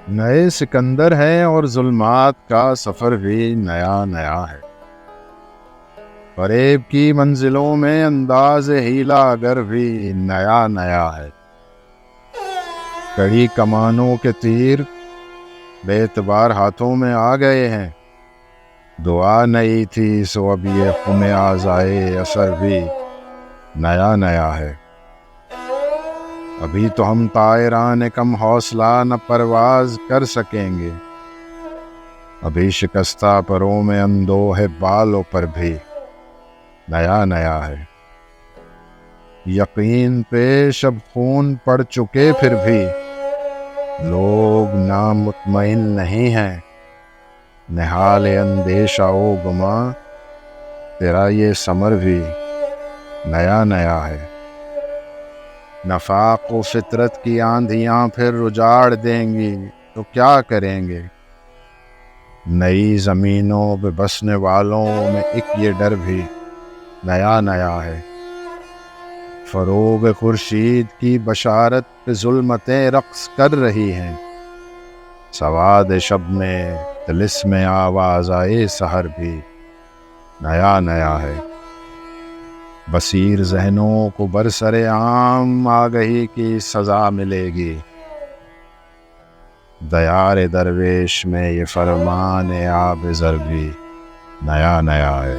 نئے سکندر ہیں اور ظلمات کا سفر بھی نیا نیا ہے۔ فریب کی منزلوں میں انداز ہیلا اگر بھی نیا نیا ہے۔ کڑی کمانوں کے تیر بے اعتبار ہاتھوں میں آ گئے ہیں۔ دعا نئی تھی سو اب یہ خم آزائے اثر بھی نیا نیا ہے۔ ابھی تو ہم طائران کم حوصلہ نہ پرواز کر سکیں گے۔ ابھی شکستہ پروں میں اندوہ بالوں پر بھی نیا نیا ہے۔ یقین پہ شب خون پڑ چکے پھر بھی لوگ نامطمئن نہیں ہیں۔ نہال اندیشہ و گماں تیرا یہ ثمر بھی نیا نیا ہے۔ نفاق و فطرت کی آندھیاں پھر اجاڑ دیں گی تو کیا کریں گے؟ نئی زمینوں پہ بسنے والوں میں ایک یہ ڈر بھی نیا نیا ہے۔ فروغ خورشید کی بشارت پہ ظلمتیں رقص کر رہی ہیں۔ سواد شب میں طلسم آواز آئے سحر بھی نیا نیا ہے۔ بصیر ذہنوں کو برسر عام آگہی کی سزا ملے گی۔ دیار درویش میں یہ فرمان آب زر بھی نیا نیا ہے۔